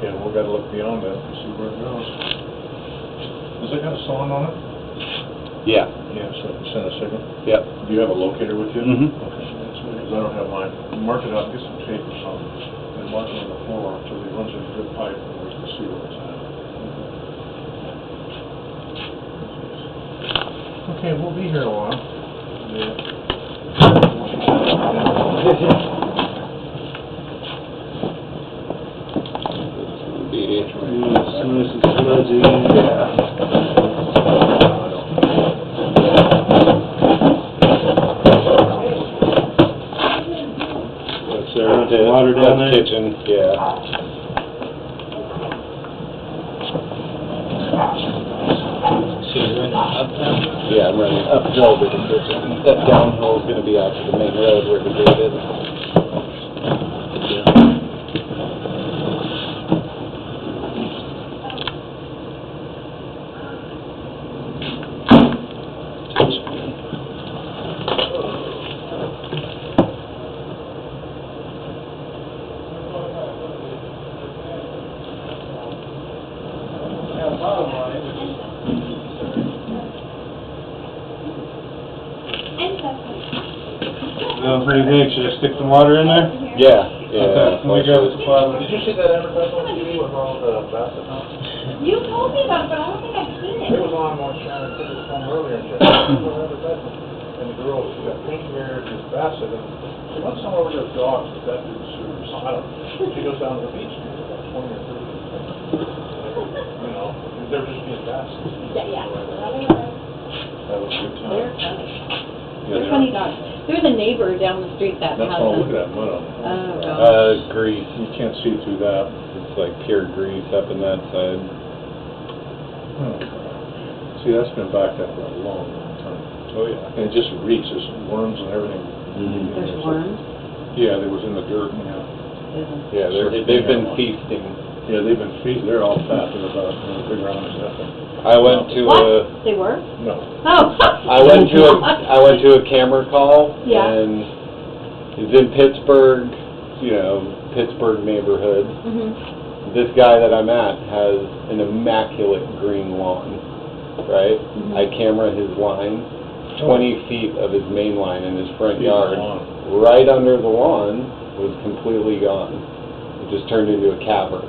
Yeah, we've got to look beyond that and see where it goes. Has it got a song on it? Yeah. Yeah, so I can send a signal. Yep. Do you have a locator with you? Mhm. Okay, that's good, because I don't have mine. Mark it up, get some tape or something, and mark it on the floor so that it runs in a good pipe and we can see where it's at. Okay, we'll be here a while. As soon as it's sludgy. That's there, water down there? Kitchen, yeah. So you're running up now? Yeah, I'm running uphill to the kitchen. That downhill is gonna be out to the main road where the gate is. Well, what do you think? Should I stick some water in there? Yeah, Okay, we got it. Did you see that advertisement on TV with all the Bassett house? You told me about it, but I don't think I've seen It it. was on when Shannon took his phone earlier and said, advertisement. And the girl, she got pink hair, she's Bassett, and she went somewhere with her dogs, but that didn't suit her, so I don't know. She goes down to the beach, and there's about 20 or 30. You know, they're just being Bassett. Yeah. That was a good time. They're funny. Yeah, They're they funny are. dogs. There's a neighbor down the street that has That's all, look them. at that mud on it. Oh, gosh. Grease. You can't see through that. It's like pure grease up in that side. Hmm. See, that's been backed up for a long, long time. Oh, yeah. And it just reeks, there's worms and everything. There's worms. Yeah, they was in the dirt, yeah. Yeah, they've been feasting. Yeah, they've been feeding, they're all fat, they're about, big around as nothing. I went to What? a, They were? No. Oh. I went to a camera call, Yeah. and it's in Pittsburgh, Pittsburgh neighborhood. Mhm. This guy that I'm at has an immaculate green lawn, right? Mhm. I camera his line, 20 feet of his main line in his front His yard. lawn. Right under the lawn was completely gone. It just turned into a cavern,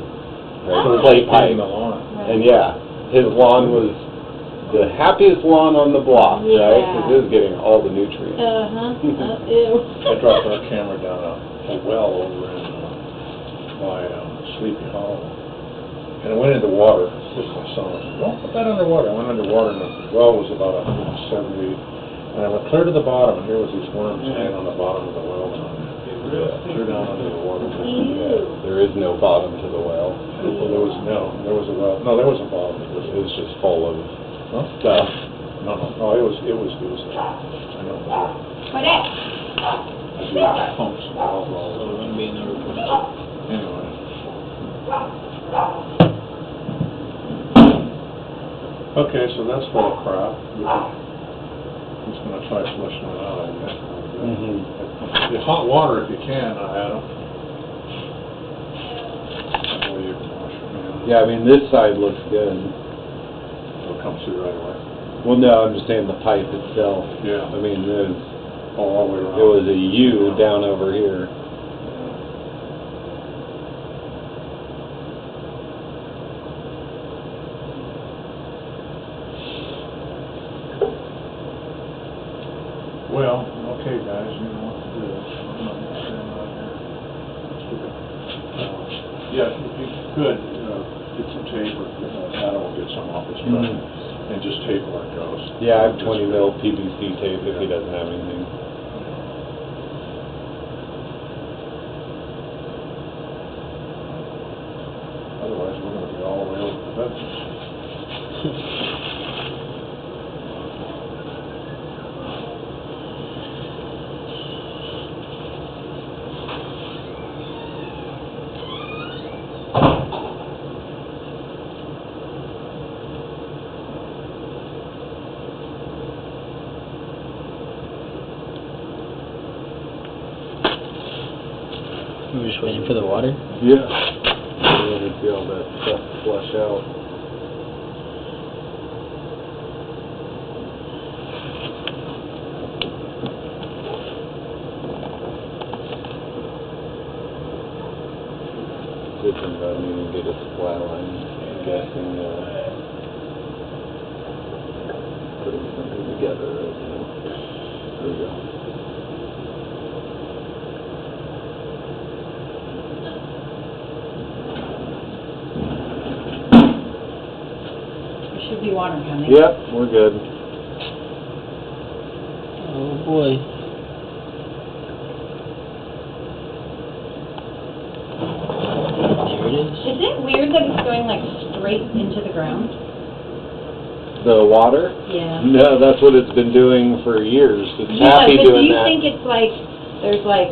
right? Oh. Clay pipe. In the lawn. And yeah, his lawn was the happiest lawn on the block, right? Yeah. Because it was getting all the nutrients. Ew. I dropped our camera down a well over in, by Sleepy Hollow. And it went into water, just my son was, don't put that underwater. I went underwater and the well was about 170. And I went clear to the bottom and here was these worms hanging on the bottom of the well. Clear down under the water. Ew. There is no bottom to the well. Well, there was a well, no, there was a bottom. It was just full of Huh? stuff. No, it was, I know. What that? I do pumps and all So we're gonna be in the report. Anyway. Okay, so that's full of crap. I'm just gonna try flushing it out, I guess. The hot water if you can, Adam. That way you can wash your hands. Yeah, I mean, this side looks good. It'll come through right away. Well, no, I'm just saying the pipe itself. Yeah. I mean, there's, All the way around. it was a U down over here. Well, okay, guys, you know what to do. I'm not gonna stand out here. Stupid. Yeah, if you could, get some tape, or Adam will get some off his truck, and just tape where it goes. Yeah, I have 20 mil PVC tape if he doesn't have anything. Otherwise, we're gonna be all the way over the fence. We're just waiting for the water. Yeah. see all that stuff flush out. Good thing about needing to get a supply line, I'm guessing, putting something together right now. There we go. There should be water coming. Yep, we're good. Oh, boy. There it is. Is it weird that it's going like straight into the ground? The water? Yeah. No, that's what it's been doing for years. It's Yeah, happy but do doing you that. think it's like, there's like...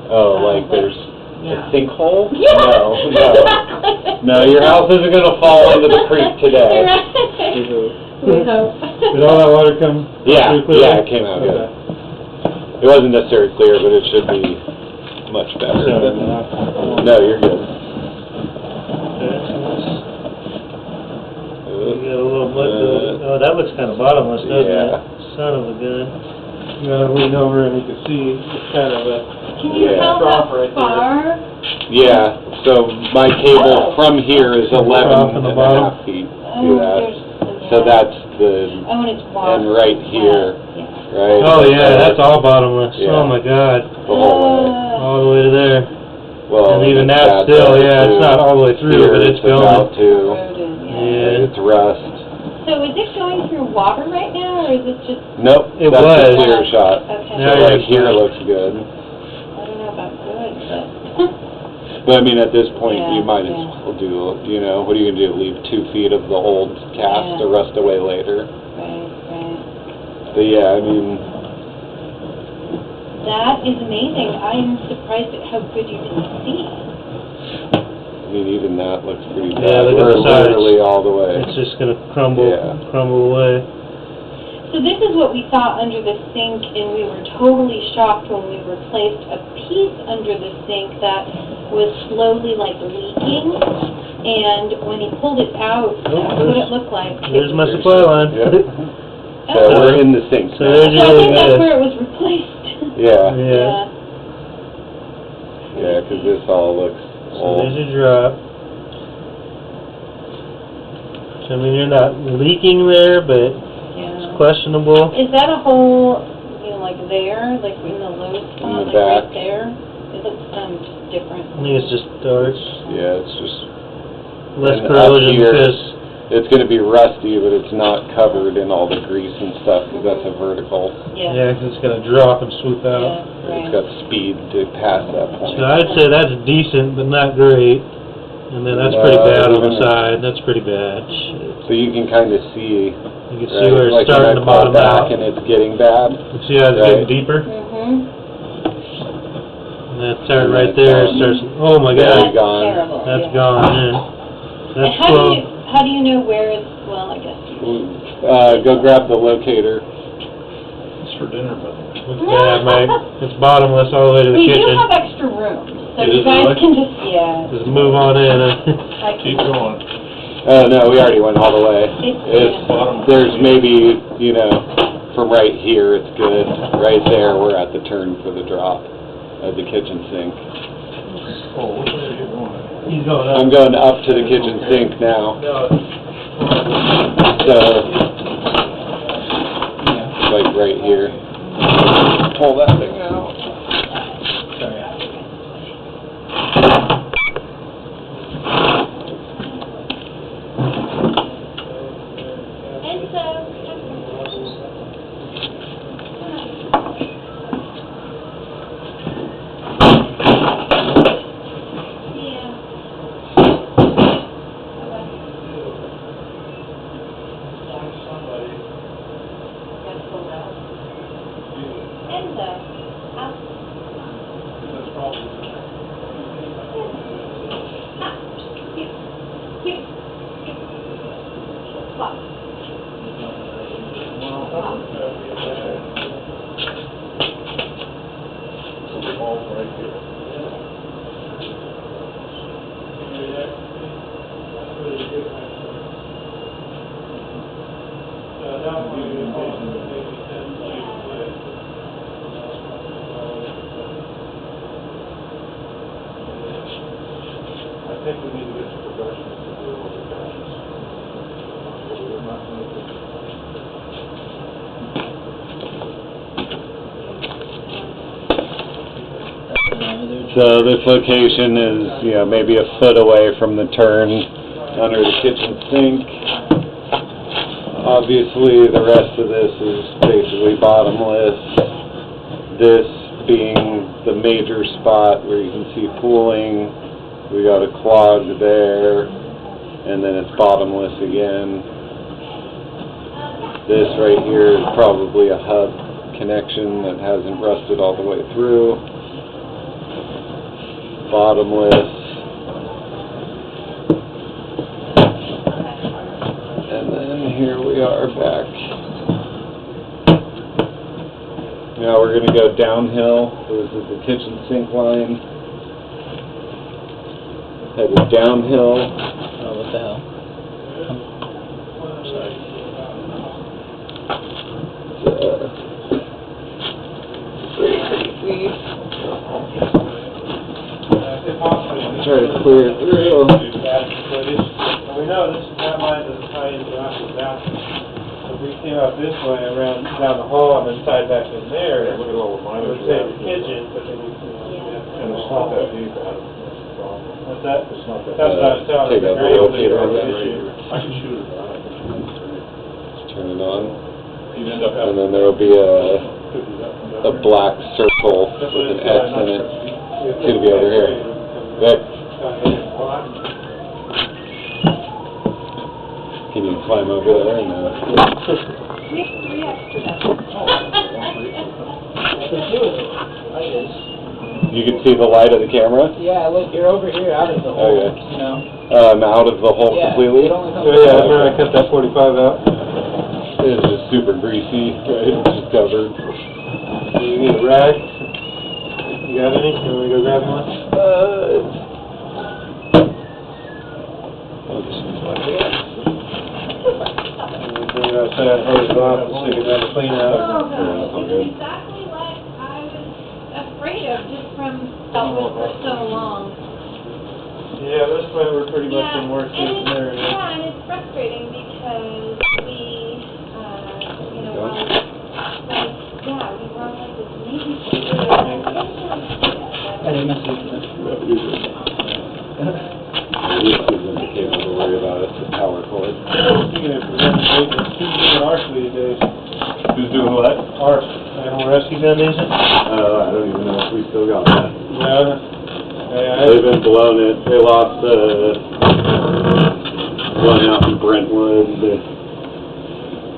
Oh, like there's Yeah. a sinkhole? Yeah. No, no. No, your house isn't gonna fall into the creek today. We hope. Did all that water come? Yeah, through clearly? yeah, it came out good. Okay. It wasn't necessarily clear, but it should be much better. Sorry, man. No, you're good. We got a little mud building. Oh, that looks kind of bottomless, doesn't it? Yeah. Son of a gun. You gotta lean over and you can see it's kind of a... Can you Yeah. tell Trough how right there. far? Yeah, so my cable from here is Trough 11 in the and a bottom. half feet. See that? So yeah. that's the, Oh, and it's water. and right here, Yeah. right? Oh, yeah, that's all bottomless. Yeah. Oh, my God. The whole way. All the way to there. Well, And even it's that got still, there yeah, it's too. not all the way through, Here but it's about going. to, Eroded, yeah. Yeah. it's rust. So is it going through water right now, or is it just... Nope, It that's was. a clear shot. Okay. Now So you're right here good. looks good. I don't know about good, but... But I mean, at this point, Yeah, you might as yeah. well do, you know, what are you gonna do, leave 2 feet of the old cast Yeah. to rust away later? Right. But yeah, I mean, That is amazing. I'm surprised at how good you can see. even that looks pretty bad. Yeah, look at We're the sides. literally all the way. It's just gonna crumble, Yeah. crumble away. So this is what we saw under the sink, and we were totally shocked when we replaced a piece under the sink that was slowly like leaking. And when he pulled it out, that's what it looked like. There's my supply line. Yep. Oh. So we're in the sink So now. there's So your I little think that's bit. where it was replaced. Yeah, Yeah. yeah, 'cause this all looks So old. there's your drop. So, I mean, you're not leaking there, but it's Yeah. questionable. Is that a hole, you know, like there, like in the low spot, the like back. right there? It looks different. I think it's just dark, Yeah, it's just, less And up corrosion here- because, it's gonna be rusty, but it's not covered in all the grease and stuff, 'cause that's a vertical. yeah, 'cause it's gonna drop and swoop Yeah, out. It's right. got speed to pass that point. So I'd say that's decent, but not great. And then that's pretty No, bad on even- the side, that's pretty bad. Shit. So you can kinda see, You can see right, where it's like when starting I to pull bottom back out. and it's getting bad. You see how it's Right. getting deeper? Mm-hmm. And that turn right there gone. starts, oh my There God, you That's gone. terrible. that's yeah. gone, yeah. And That's how do you know where it's, well, I guess you... Go grab the locator. It's for dinner, but... Looks bad, Mike. It's bottomless all the way to the We do kitchen. have extra room, so It you is guys really? can just, yeah. Just move on in. I Keep can, going. No, we already went all the way. It's- There's maybe, you know, from right here, it's good. Right there, we're at the turn for the drop of the kitchen sink. Oh, which way are you going? He's going I'm going up to the kitchen sink now. So, like right here. Pull that thing out. think we need to get some professionals to do all the jobs. We're not gonna do it. So this location is, you know, maybe a foot away from the turn under the kitchen sink. Obviously, the rest of this is basically bottomless. This being the major spot where you can see pooling. We got a clog there, and then it's bottomless again. This right here is probably a hub connection that hasn't rusted all the way through. Bottomless. And then here we are back. Now we're going to go downhill. This is the kitchen sink line. Headed downhill. Oh, what the hell? Sorry. Try to clear it through. We know this, that line doesn't tie into the office down. If we came out this way, around, down the hall, and then tied back in there, Yeah, look at all the it miners. would save the kitchen, but then we, And it's not that deep, Adam. That's the problem. what's that? It's not that. That's what I was telling Take you, out the the grade rotator was on the that issue. I can shoot it, but I think Let's turn it on. you'd end up And having. then there will be a black circle with an X in it. It's going to be over here. Vic, can you climb over there? And, We have 3 extra you can see the light of the camera? Yeah, look, you're over here out of the hole, Okay. you know? Out of the hole Yeah, completely? it only comes. Yeah, I remember I cut that 45 out. It's just super greasy, right? It's just covered. You need a rag? You got any? You want me to go grab one? I'll just use my hands. Bring it outside, hose it off, and stick it down to clean out. that's all good. Exactly what I was afraid of, just from dealing with for so long. Yeah, this way we're pretty much Yeah, in worst case and scenario. yeah, and it's frustrating because we, you know, Done? we were on like this maybe I didn't mess with this. This is indicated to worry about it, the power cord. Speaking of preventive maintenance, who's doing ARF these days? Who's doing what? ARF, Animal Rescue Foundation? I don't even know if we still got that. Yeah. They've been blowing it. They lost, one out in Brentwood.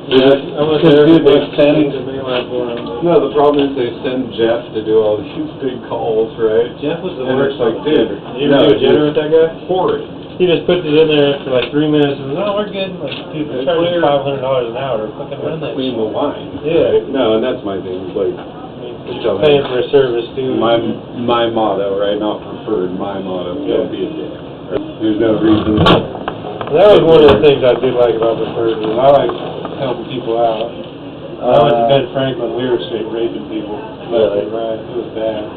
Yeah, I went there. Dude, they send, The mainline for them. no, the problem is they send Jeff to do all these big calls, right? Jeff was the And worst. it's like, dude, You ever do a generator with that guy? horrid. He just puts it in there for like 3 minutes and, oh, we're good. Like, dude, they're charging Clear. $500 an hour. Fucking run that Clean shit. the line. Yeah. right? No, and that's my thing, it's like, I mean, you're paying for a service, dude. my motto, right, not preferred, my motto, Yeah. don't be a dick. There's no reason. That was one of the things I did like about the first, is I like helping people out. I went to Ben Franklin, we were straight raping people. Left and right, it was bad.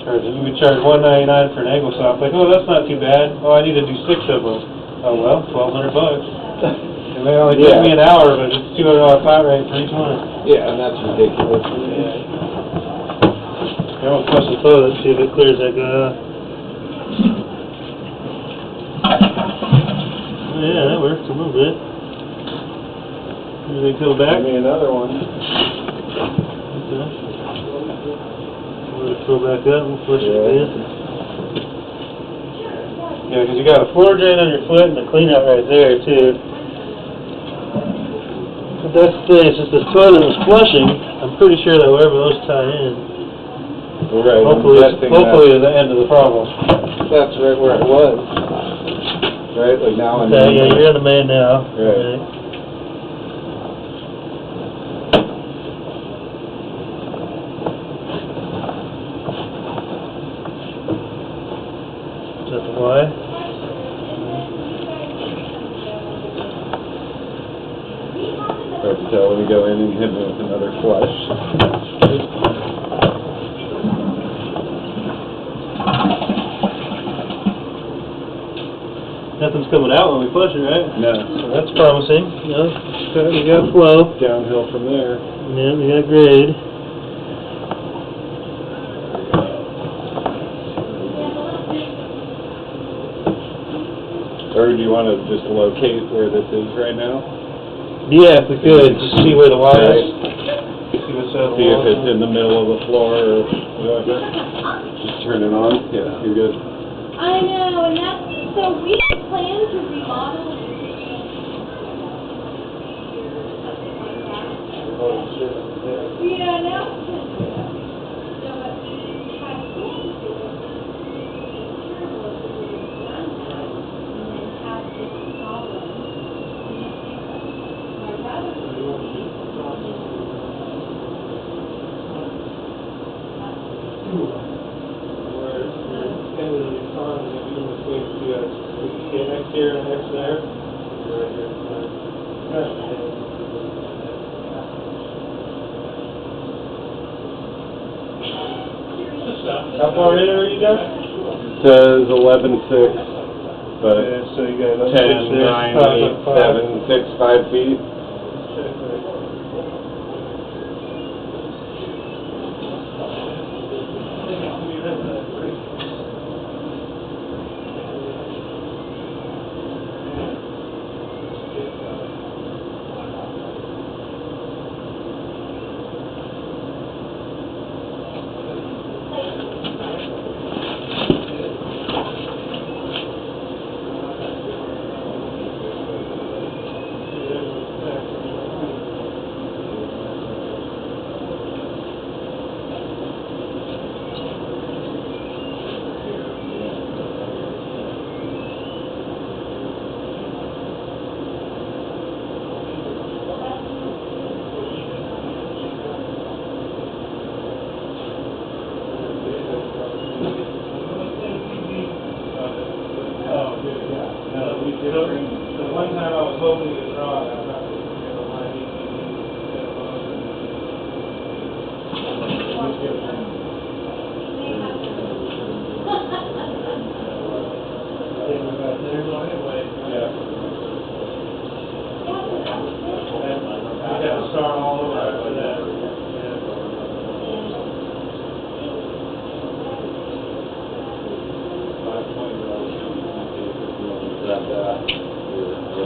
You would charge $1.99 for an angle saw. Like, oh, that's not too bad. Oh, I need to do 6 of them. Oh, well, $1,200. And they only took me an hour, but it's $200 flat rate for each one. Yeah, and that's ridiculous. Yeah. I won't flush the toilet, see if it clears that guy out. Oh, yeah, that works a little bit. Anything come back? Give me another one. Okay. Let it fill back up and flush it in. Yeah, because you got a floor drain on your foot and a clean out right there too. But that's the thing, since the toilet was flushing, I'm pretty sure that wherever those tie in, Right. hopefully is the end of the problem. That's right where it was. Right, like now and Okay, yeah, you're in the main now. Right. Is that the Y? Hard to tell when you go in and hit me with another flush. Nothing's coming out when we flush it, right? No, So that's promising, you know, we got flow, downhill from there. yeah, we got grade. Or do you wanna just locate where this is right now? Yeah, if we could, just see where the water is. See what's out of the See if water. it's in the middle of the floor or whatever. Just turn it on, yeah, you're good. I know, and that's, so we plan to remodel. Yeah, now. Next here and next there. How far in are you guys? Says 11.6, but So you got 10, 9, 8, 7, 6, 5 feet. The one time I was hoping it was wrong, I'm not start all over after that. Grab that,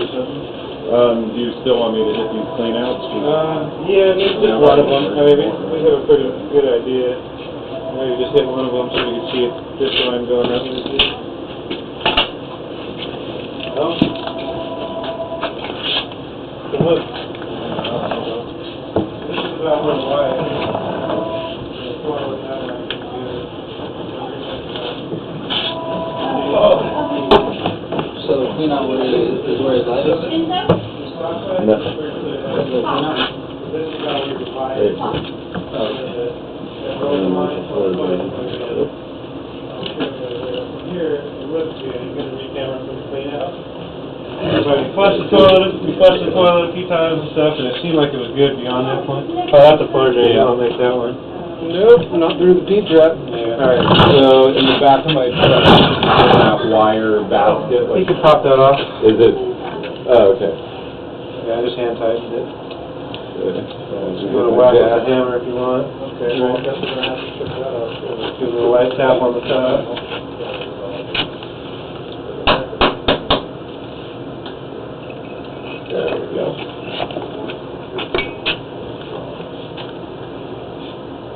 do you still want me to hit these clean outs? Yeah, maybe just one of them. I mean, we have a pretty good idea. Maybe just hit one of them so we can see if this line going up. Oh. So look. This is about where the wire is. The floor was not on the computer. So the clean out where it is where his light is? No. This is how we divide it. Here, it looks good. You're gonna re-camera from the clean out. So we flushed the toilet a few times and stuff, and it seemed like it was good beyond that point. Oh, that's a floor drain, I'll make that one. Nope, not through the P-trap. Yeah. Alright, so in the back of my truck, that wire basket, You like, can pop that off. is it, oh, okay. Yeah, I just hand tightened it. Good. You want to whack it with a hammer if you want. Okay, well, I guess we're gonna have to check that out. Give it a little light tap on the top. There we go.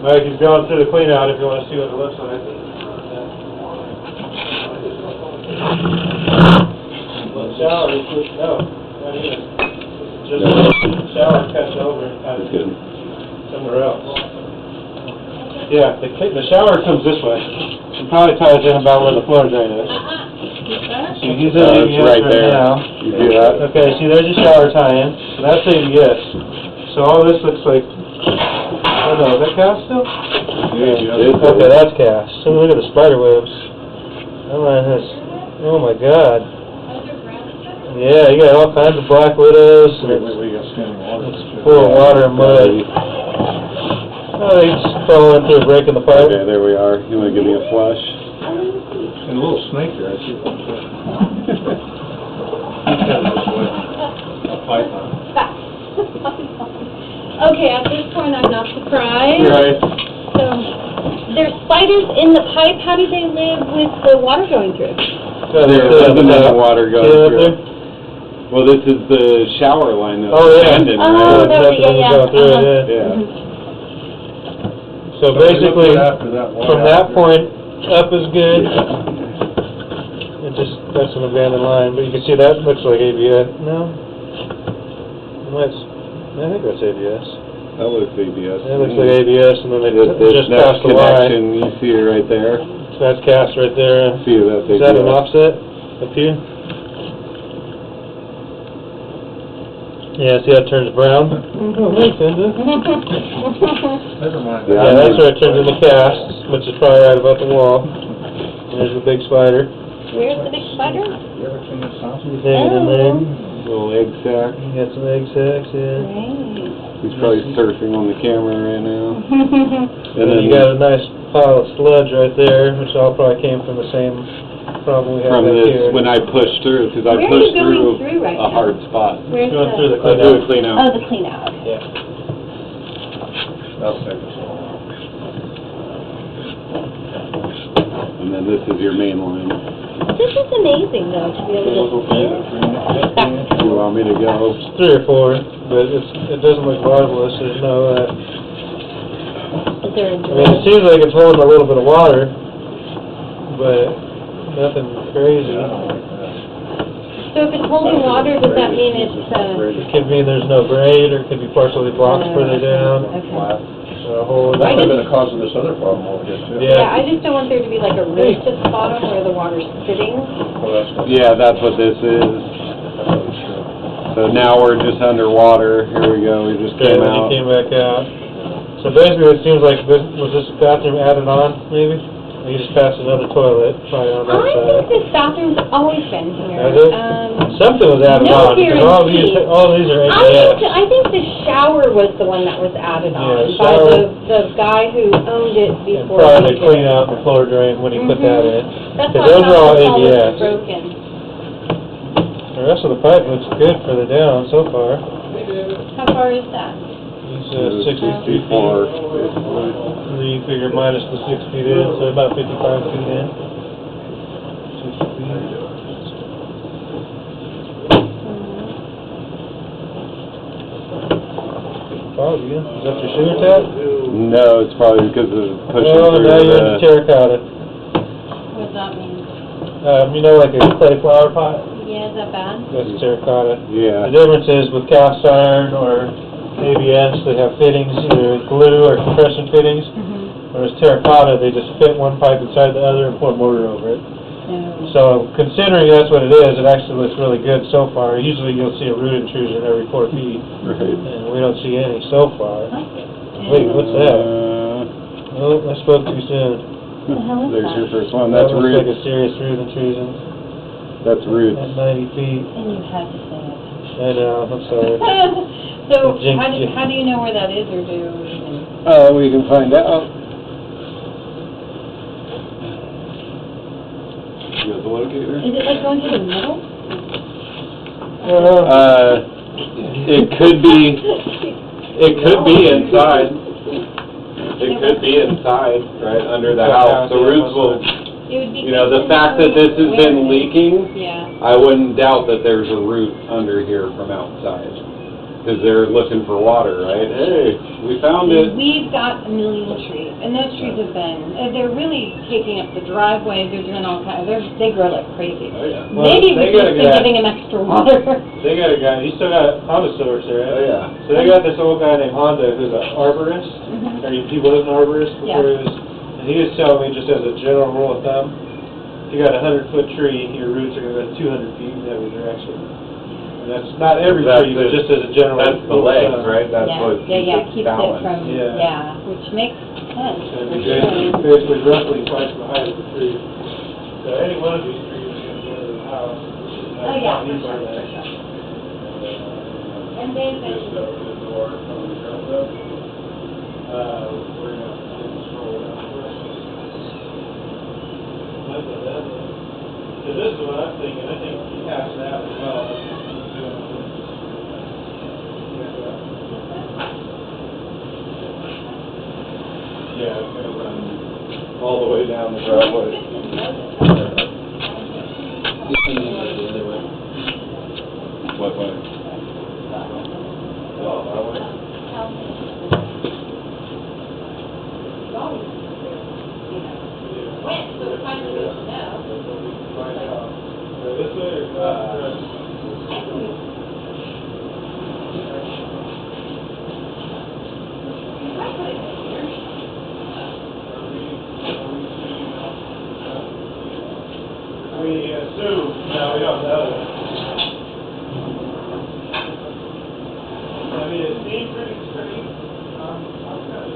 Mike, he's going through the clean out if you want to see what it looks like. Shower, no, not even. Just shower cuts over and kind of Good. somewhere else. Yeah, the shower comes this way. It probably ties in about where the floor drain is. See, he's in It's ABS right there. now. You see that? Okay, see, there's your shower tie-in. So that's ABS. So all this looks like, oh no, is that cast still? Okay, that's cast. So look at the spider webs. That line has, oh my god. Yeah, you got all kinds of black widows. And We got standing water. it's full of water and mud. Oh, they just fall into a break in the pipe. Okay, there we are. You wanna give me a flush? And a little snake there, I see one. Kind of this way. A python. Okay, at this point, I'm not surprised. Right. So, there's spiders in the pipe. How do they live with the water going through? There doesn't have water going See that through. there? Well, this is the shower line that's Oh, yeah. abandoned, Oh, right? that was, Nothing yeah, go through it, yeah. Yeah. So basically, After that one from out that there. point up is good. It just, that's an abandoned line, but you can see that looks like ABS. No? That's, I think that's ABS. That looks ABS. That looks like ABS, and then they This just next passed the line. connection, you see it right there. So that's cast right there. See that's ABS. Is that an offset up here? Yeah, see how it turns brown? Oh, thanks, Linda. Never mind. Yeah, that's where it turns into cast, which is probably right about the wall. There's the big spider. Where's the big spider? You ever seen this house? He's hanging in there. Little egg sack. You got some egg sacs, yeah. Great. He's probably surfing on the camera right now. And then you got a nice pile of sludge right there, which all probably came from the same problem we had From back this, here. when I pushed through, because I Where are you pushed going through through right a now? hard spot. Where's Going through the I do a clean Oh, out. the clean out. Yeah. That'll take us a while. And then this is your main line. This is amazing, though, to be able to see it. You want me to go? It's 3 or 4, but it doesn't look marvelous. There's no, Is there a I mean, it seems like it's holding a little bit of water, but nothing crazy. So if it's holding water, does that mean it's, It could mean there's no grade, or it could be partially blocked further down, okay. or a hole. That could have been the cause of this other problem over here, too. Yeah. Yeah, I just don't want there to be like a ridge at the bottom where the water's sitting. Well, that's not. Yeah, that's what this is. So now we're just underwater. Here we go. We just Okay, came when you out. came back out. So basically, it seems like this, was this bathroom added on, maybe? Or you just passed another toilet, probably on that I think side. this bathroom's always been here. Has it? Something was added no on, because all these are ABS. I think the shower was the one that was added on Yeah, by shower. the guy who owned it And before. probably he to did clean it. out the floor drain when he put that in. That's Okay, why those are all the wall was ABS. broken. The rest of the pipe looks good further down so far. How far is that? It's 60 feet. Before. And then you figure minus the 6 feet in, so about 55 feet in. 60 feet. Fog again. Is that your sewer tap? No, it's probably because of pushing Oh, through now you're in the the... terracotta. What does that mean? You know, like a clay flower pot? Yeah, is that bad? That's terracotta. Yeah. The difference is with cast iron or ABS, they have fittings, either glue or compression fittings. Whereas terracotta, they just fit one pipe inside the other and pour mortar over it. So considering that's what it is, it actually looks really good so far. Usually you'll see a root intrusion every 4 feet, Right. and we don't see any so far. Wait, what's that? Oh, I spoke too soon. What the hell is There's that? your first one. That That's looks like roots. a serious root intrusion That's roots. at 90 feet. And you had to say it. I know, I'm sorry. So, Jinx you. how do you know where that is, or do you even? We can find out. You got the locator? Is it like going through the middle? It could be inside. It could be inside, right, under the house. The roots will, It would be. you know, the good to fact know that this has where been it is. leaking, Yeah. I wouldn't doubt that there's a root under here from outside. Because they're looking for water, right? Hey, we found it. We've got a million trees, and those trees have been, they're really taking up the driveway, they're doing all kinds, they grow like crazy. Oh, yeah. Well, Maybe they we've gotta just been get- giving them extra water. They got a guy, you still got Honda stores there, Oh, right? yeah. So they got this old guy named Honda who's an arborist, Mhm. or he was an arborist before Yeah. he was, and he was telling me just as a general rule of thumb, if you got a 100-foot tree, your roots are gonna go 200 feet in every direction. And that's not every That's tree, but it. just as a general That's the rule of legs, thumb. right? That's Yeah, what yeah, keeps it keeps it balanced. from, Yeah. yeah, which makes sense, And for basically, sure. basically roughly twice the height of the tree. So any one of these trees is gonna go to the house. Oh, yeah, for sure, for sure. And they've been, Just open the door from the ground up. We're gonna have to scroll down first. Cause this is what I'm thinking, I think he has that as well. Yeah, it's gonna run all the way down the driveway. What way? Oh, that way? This way or? We assume, no, we don't know. I mean, it seemed pretty straight. I'm kind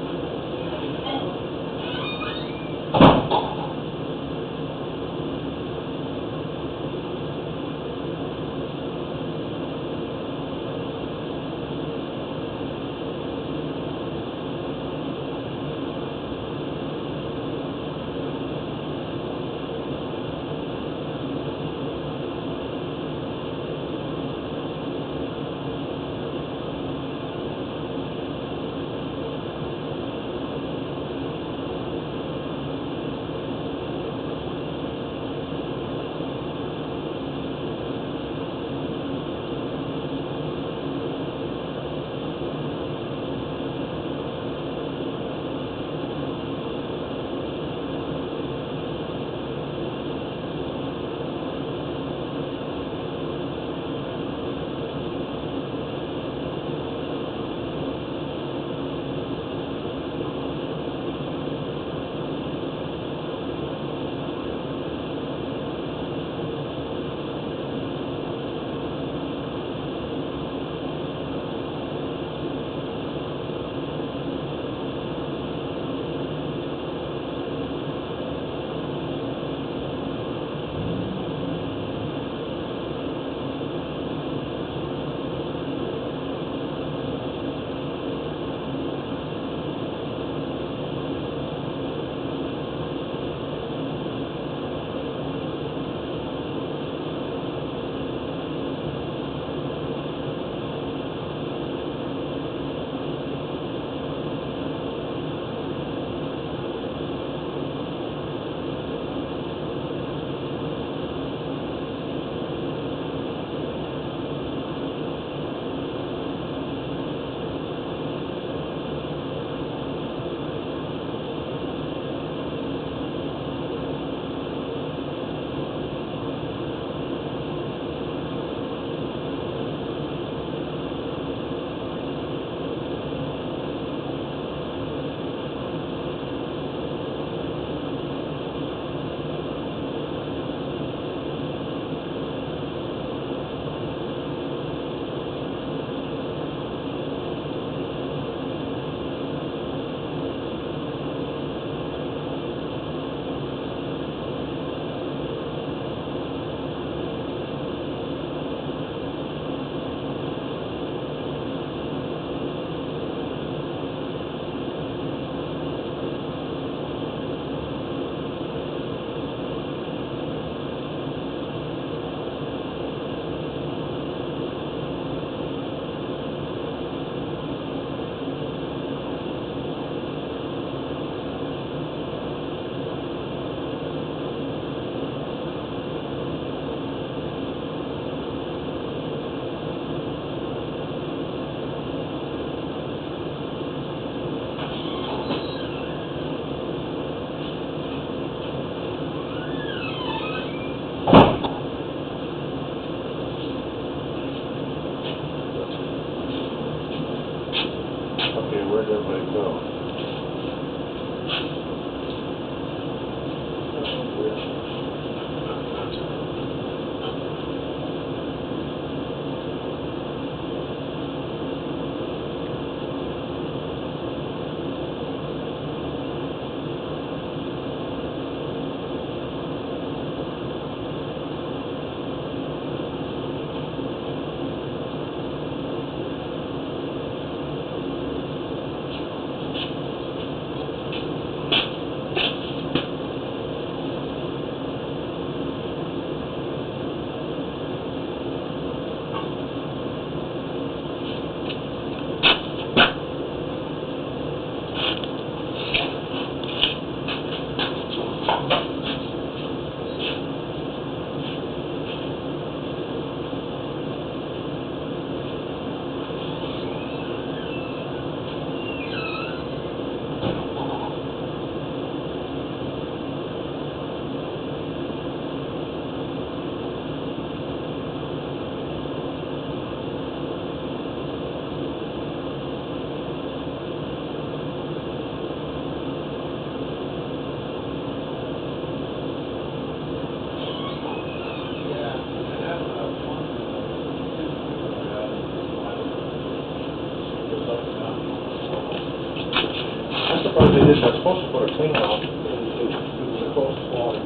part they did, they're supposed to put a clean out, it was close to water.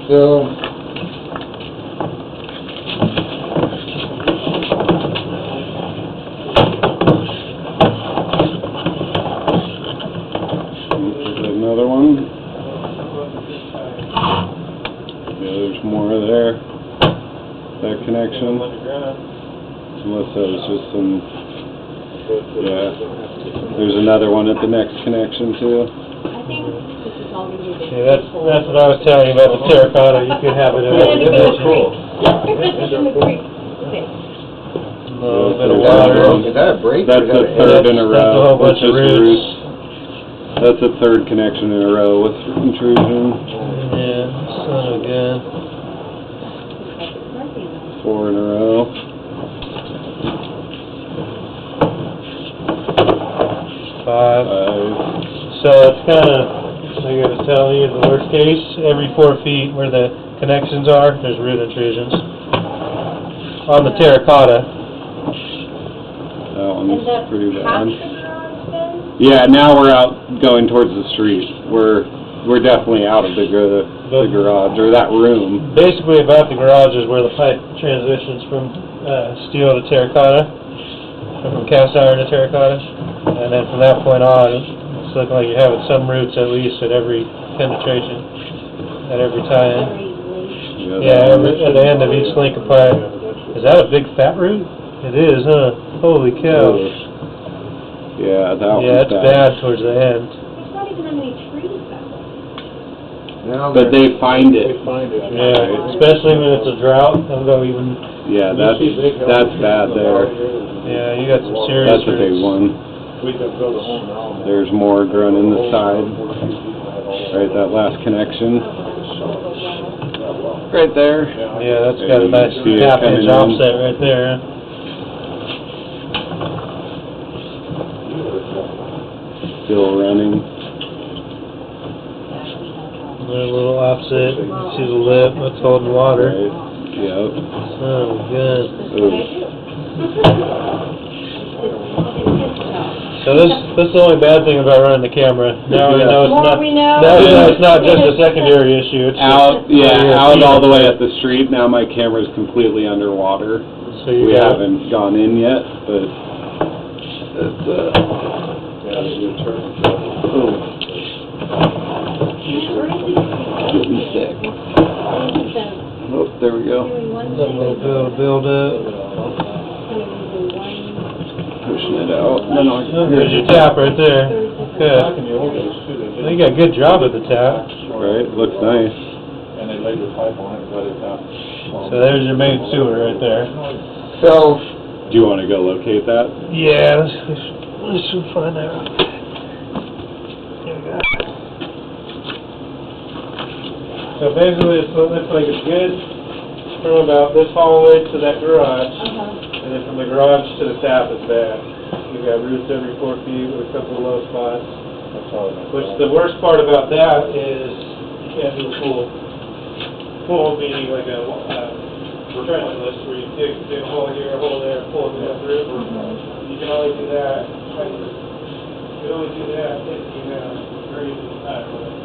So, Another one. Yeah, there's more there. That connection. Unless that was just some, yeah. There's another one at the next connection too. I think this is all we needed. Yeah, that's what I was telling you about the terracotta, you could have it in every dimension. In the creek. A little bit of water. Is that a break? That's the third in a That's a row. whole bunch That's of just roots. That's the third connection in a row with intrusion. Yeah, son of a gun. 4 in a row. 5. 5. So it's kinda, I gotta tell you, the worst case, every 4 feet where the connections are, there's root intrusions. On the terracotta. That one's pretty bad. Then? Yeah, now we're out going towards the street. We're definitely out of the garage, or that room. Basically about the garage is where the pipe transitions from steel to terracotta, or from cast iron to terracotta. And then from that point on, it's looking like you're having some roots at least at every penetration, at every tie-in. Yeah, at the end of each link of pipe. Is that a big fat root? It is, huh? Holy cow. Yeah, that one's Yeah, it's bad towards the end. There's not even that many trees back there. Now But they find it. they find it. Yeah, especially when it's a drought, they'll go even, Yeah, that's bad there. yeah, you got some serious That's a big roots. one. We could build a home now. There's more growing in the side. Right, that last connection. Right there. Yeah, that's got a nice See it half-inch coming in. offset right there. Still running. A little offset, you can see the lip, that's holding water. Right. Yep. Oh, good. So this is the only bad thing about running the camera. Now we know it's More not, we know. now we know it's not just a secondary issue, it's Out, yeah, out all the way up. at the street. Now my camera's completely underwater. So you We got, haven't gone in yet, but it's, getting sick. Oh, there we go. a little build up. Pushing it out. Then Oh, there's your tap right there. Good. Back in the old days too, they Well, you got a good job with the tap. Right, looks nice. And they laid the pipe on it, let it out. So there's your main sewer right there. So, Do you wanna go locate that? Yeah, let's find out. Here we go. So basically, it looks like it's good from about this hallway to that garage, and then from the garage to the tap is bad. You got roots every 4 feet with a couple of low spots. That's all it is. Which the worst part about that is you can't do a full meaning like a trenchless where you dig a hole here, a hole there, pull it down through. You can only do that, you can only do that if you have very high limit.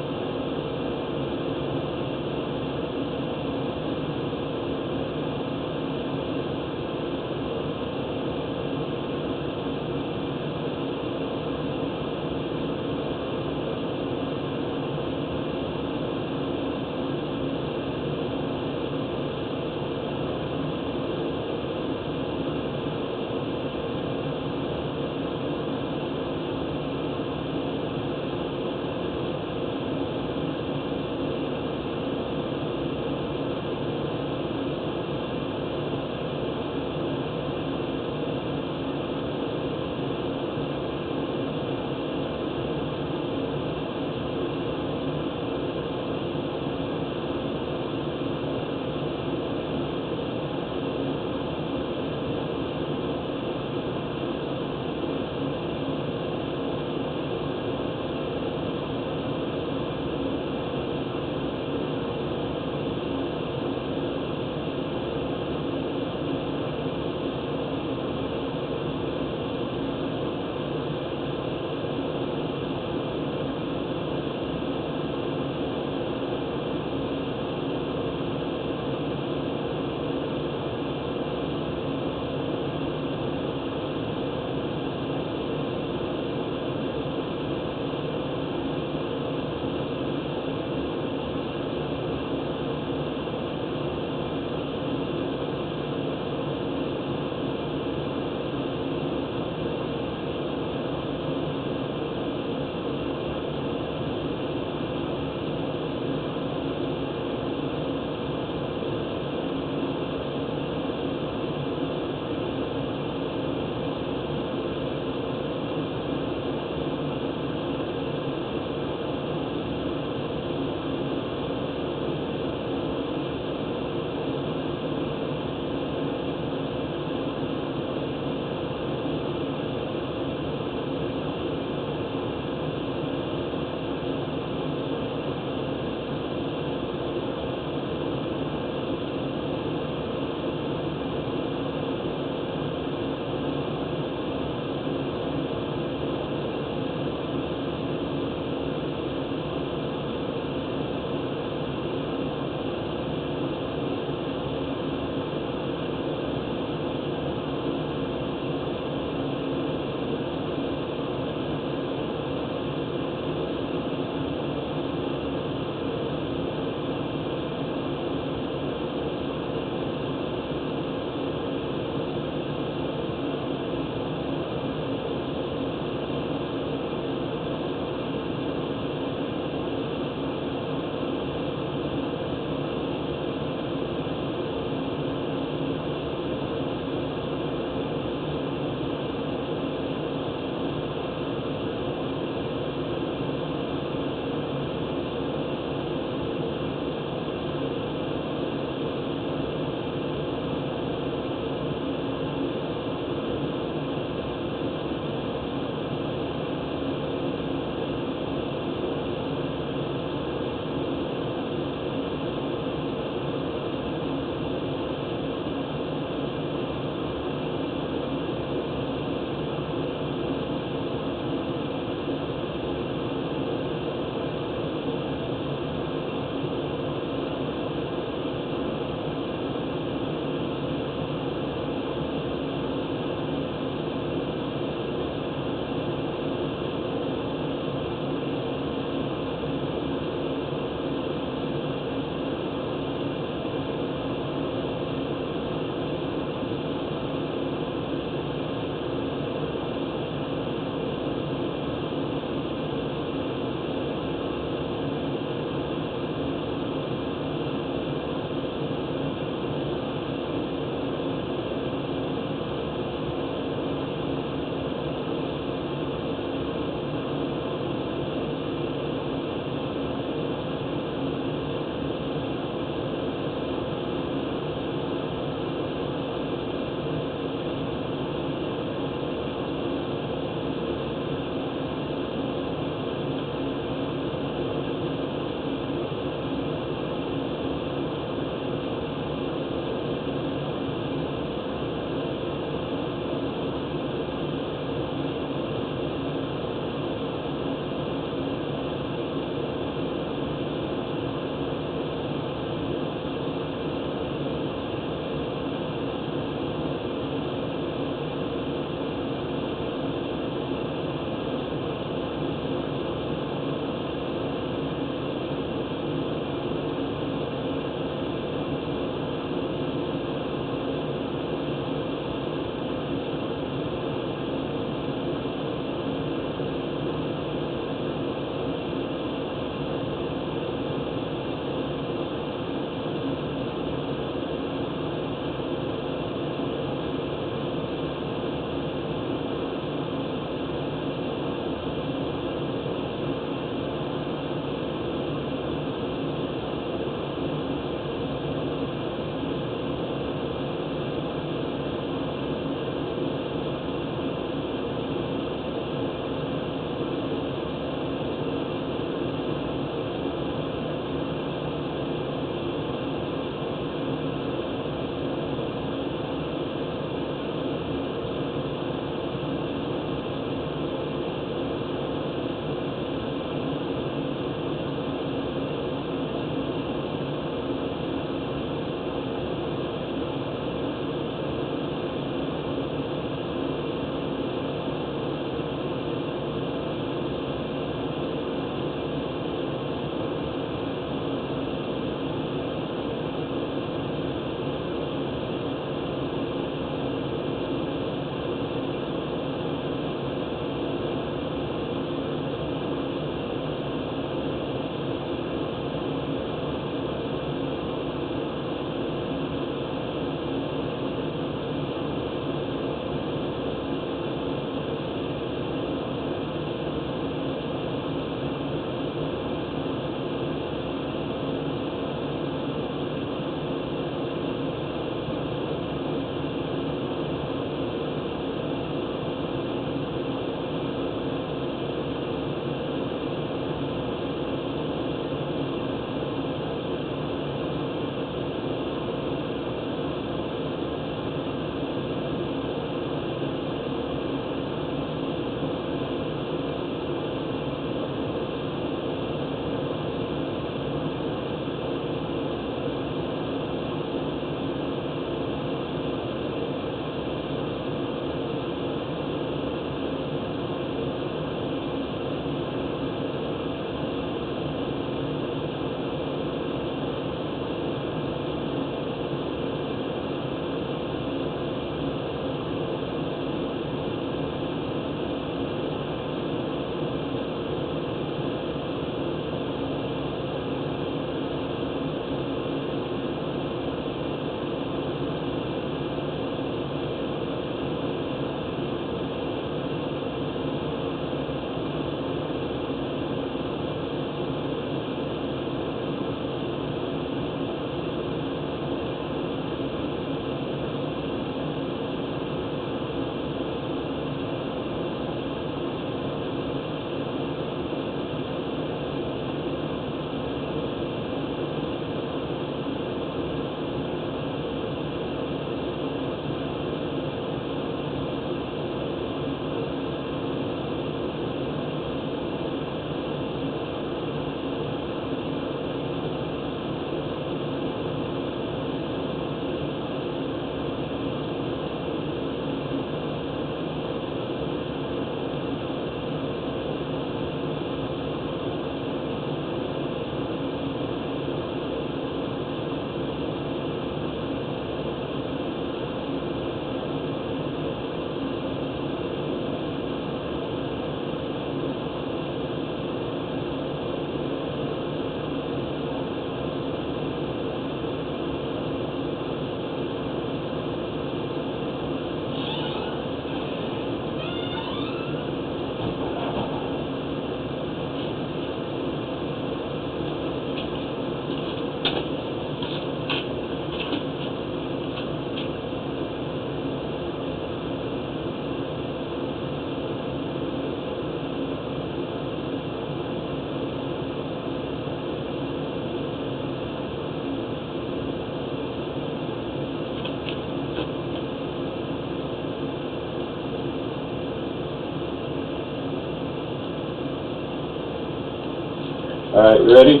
Alright, you ready?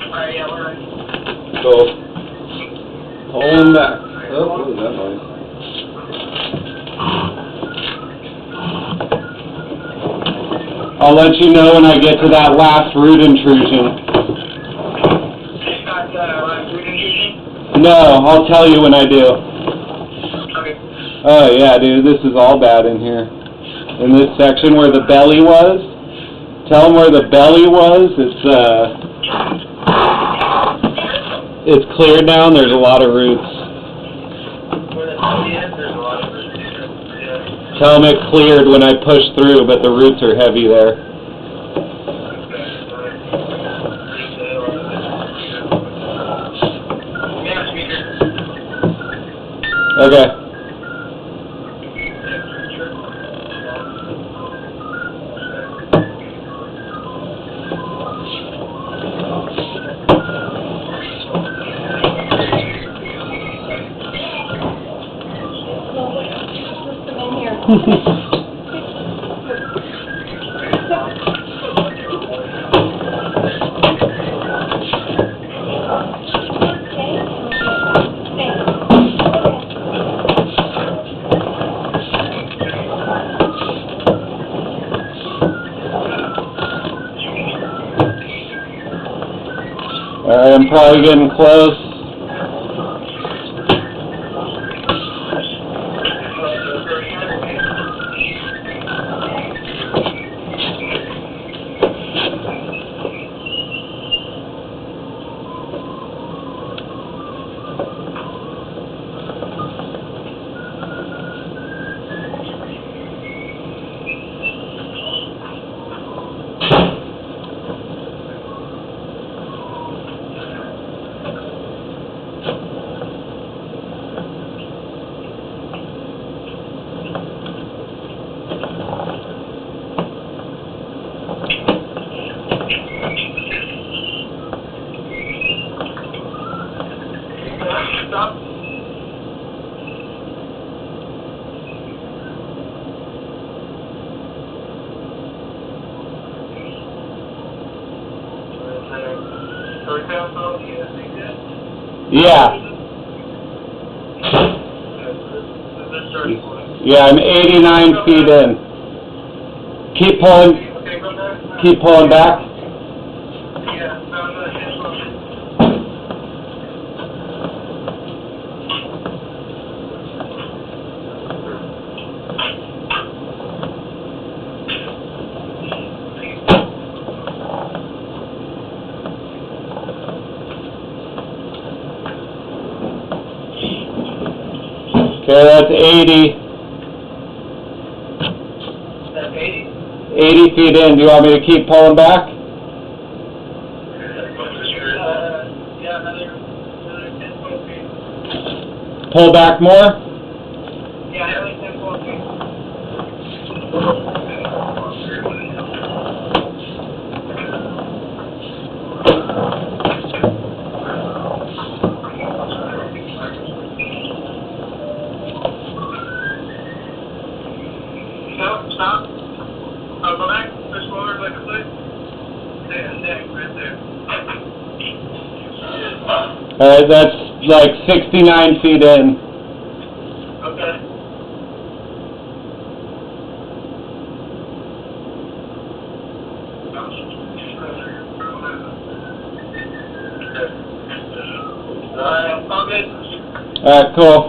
Alright, yeah, we're ready. Go. Pulling back. Oh, what was that noise? I'll let you know when I get to that last root intrusion. Got last root intrusion? No, I'll tell you when I do. Okay. Oh yeah, dude, this is all bad in here. In this section where the belly was, tell them where the belly was, it's cleared now and there's a lot of roots. Where the belly is, there's a lot of roots. Yeah. Tell them it cleared when I pushed through, but the roots are heavy there. Yeah, speaker. Okay. In here. Alright, I'm probably getting close. Stop. Yeah. Yeah, I'm 89 feet in. Keep pulling back. Okay, that's 80. That's 80. 80 feet in. Do you want me to keep pulling back? Yeah, another 10, 12 feet. Pull back more? Yeah, another 10, 12 feet. Stop. Go back. Push forward like a foot. There, right there. Alright, that's like 69 feet in. Okay. All good. Alright, cool.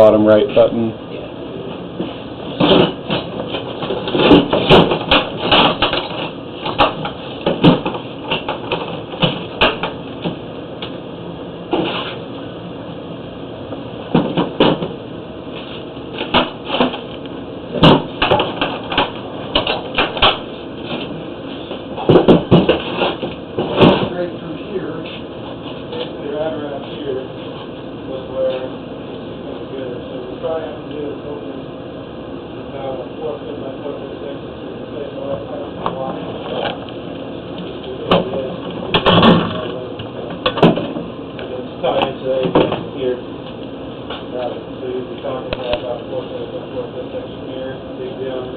bottom right button. Right through here, basically right around here was where it's gonna go. So we probably have to do is open about a 4 foot by 4 foot section to the same way, I don't know why. And then tie into the here. So you'd be talking about a 4 foot by 4 foot section.